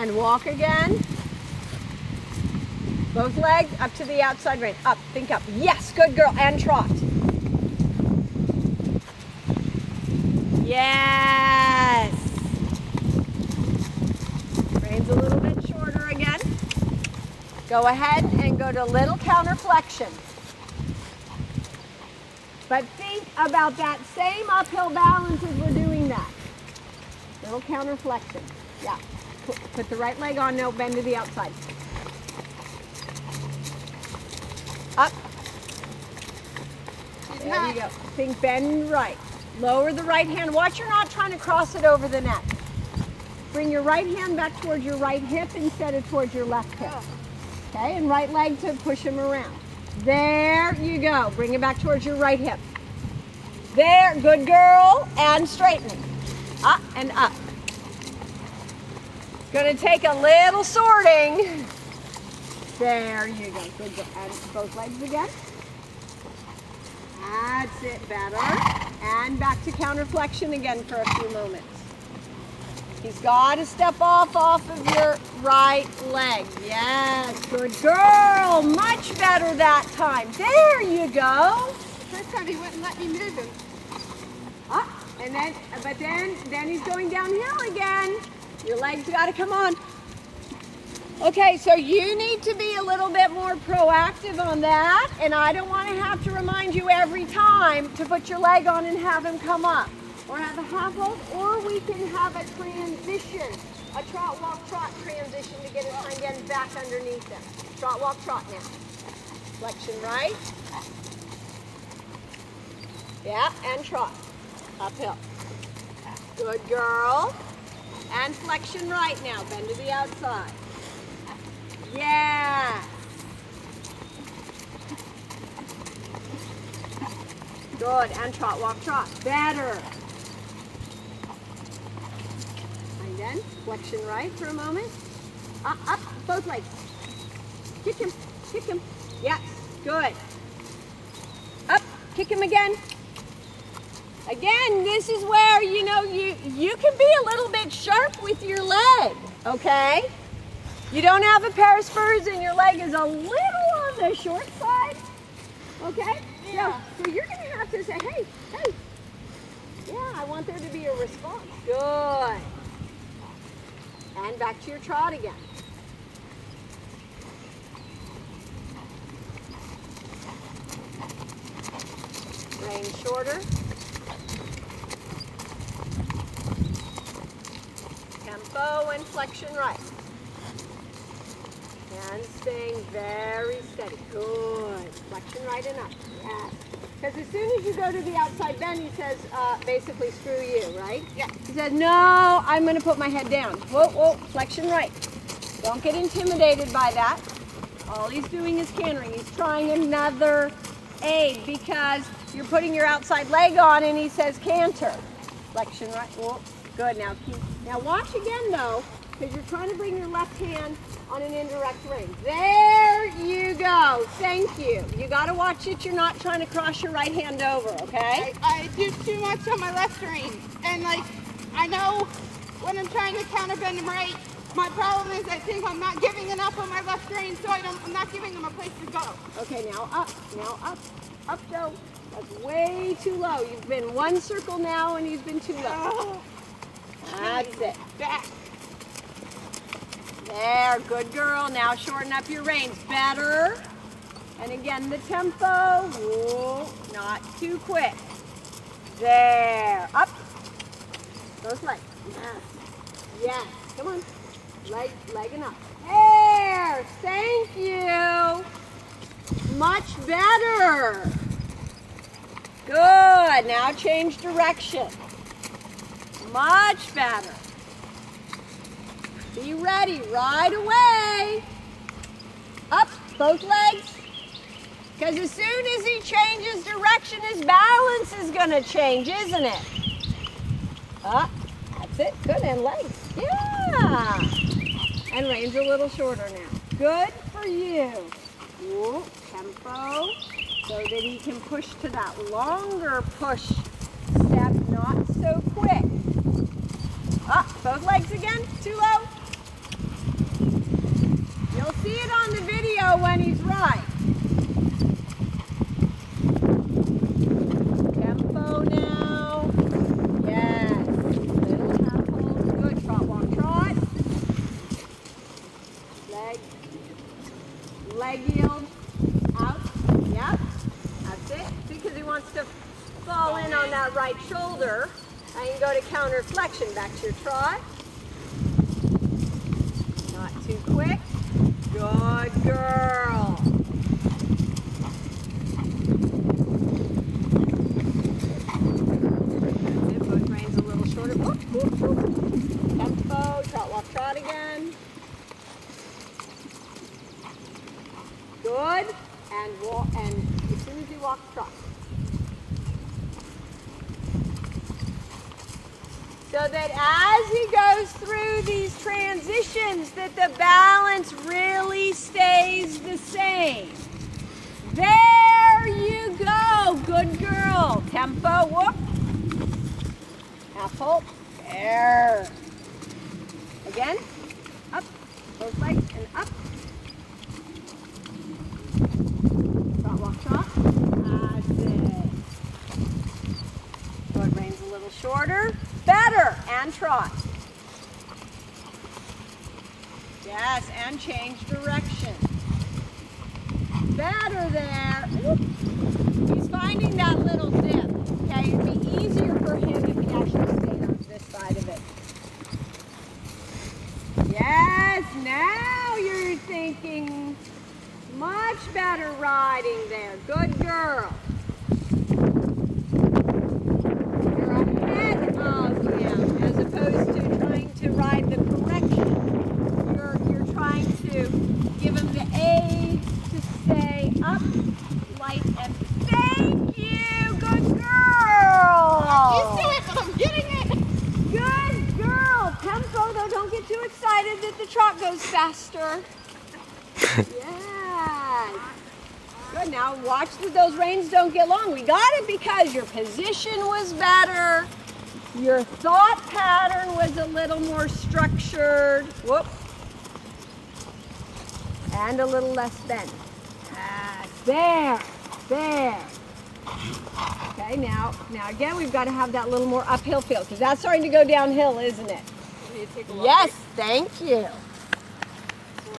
And walk again. Both legs up to the outside rein. Up, think up. Yes, good girl. And trot. Yes. Reins a little bit shorter again. Go ahead and go to little counter flexion. But think about that same uphill balance as we're doing that. Little counter flexion. Yeah. Put the right leg on, no, bend to the outside. Up. There you go. Think bend right. Lower the right hand. Watch you're not trying to cross it over the neck. Bring your right hand back towards your right hip instead of towards your left hip. Okay, and right leg to push him around. There you go. Bring it back towards your right hip. There, good girl. And straightening. Up and up. It's going to take a little sorting. There you go. Good girl. And both legs again. That's it, better. And back to counter flexion again for a few moments. He's got to step off of your right leg. Yes, good girl. Much better that time. There you go. First time he wouldn't let me move him. Up, and then, but then he's going downhill again. Your legs got to come on. Okay, so you need to be a little bit more proactive on that, and I don't want to have to remind you every time to put your leg on and have him come up, or have a half hold, or we can have a transition, a trot, walk, trot transition to get his hind end back underneath him. Trot, walk, trot now. Flexion right. Yeah, and trot. Uphill. Good girl. And flexion right now. Bend to the outside. Yeah. Good. And trot, walk, trot. Better. And then flexion right for a moment. Up, both legs. Kick him, kick him. Yes, good. Up, kick him again. Again, this is where, you know, you can be a little bit sharp with your leg, okay? You don't have a pair of spurs and your leg is a little on the short side, okay? Yeah. So you're going to have to say, hey, hey. Yeah, I want there to be a response. Good. And back to your trot again. Rein shorter. Tempo and flexion right. And staying very steady. Good. Flexion right and up. Yes. Because as soon as you go to the outside bend, he says, basically, screw you, right? Yeah. He says, no, I'm going to put my head down. Whoa, whoa, flexion right. Don't get intimidated by that. All he's doing is cantering. He's trying another aid because you're putting your outside leg on and he says canter. Flexion right. Whoa, good. Now watch again, though, because you're trying to bring your left hand on an indirect rein. There you go. Thank you. You got to watch it. You're not trying to cross your right hand over, okay? I do too much on my left rein. And like, I know when I'm trying to counterbend him right, my problem is I think I'm not giving enough on my left rein, so I'm not giving him a place to go. Okay, now up, Joe. That's way too low. You've been one circle now and he's been too low. Oh, That's it. back. There, good girl. Now shorten up your reins. Better. And again, the tempo. Whoa, not too quick. There. Up. Those legs. Yes. Yes. Come on. Legging up. There. Thank you. Much better. Good. Now change direction. Much better. Be ready right away. Up, both legs. Because as soon as he changes direction, his balance is going to change, isn't it? Up, that's it. Good, and legs. Yeah. And reins a little shorter now. Good for you. Whoa, tempo. So that he can push to that longer push step, not so quick. Up, both legs again. Too low. see it on the video when he's right. Tempo now. Yes. Little tap hold. Good. Trot, walk, trot. Leg yield. Out. Yep. That's it. See, because he wants to fall in on that right shoulder. And you go to counter flexion. Back to your trot. Not too quick. Good girl. That's it. Both reins a little shorter. Whoop, whoop, whoop. Tempo. Trot, walk, trot again. Good. And walk. And as soon as you walk, trot. So that as he goes through these transitions, that the balance really stays the same. There you go. Good girl. Tempo. Whoop. Half hold. There. Again. Up. Both legs and up. Trot, walk, trot. That's it. Foot reins a little shorter. Better. And trot. Yes, and change direction. Better there. Whoop. He's finding that little dip. Okay, it'd be easier for him if he actually stayed on this side of it. Yes, now you're thinking much better riding there. Good girl. You're ahead of him as opposed to trying to ride the correction. You're trying to give him the aid to stay up, light, and thank you. Good girl. Used to it, but I'm getting it. Good girl. Tempo, though, don't get too excited that the trot goes faster. Yes. Good. Now watch that those reins don't get long. We got it because your position was better. Your thought pattern was a little more structured. Whoop. And a little less bent. There. There. Okay, now again, we've got to have that little more uphill feel because that's starting to go downhill, isn't it? Yes, thank you.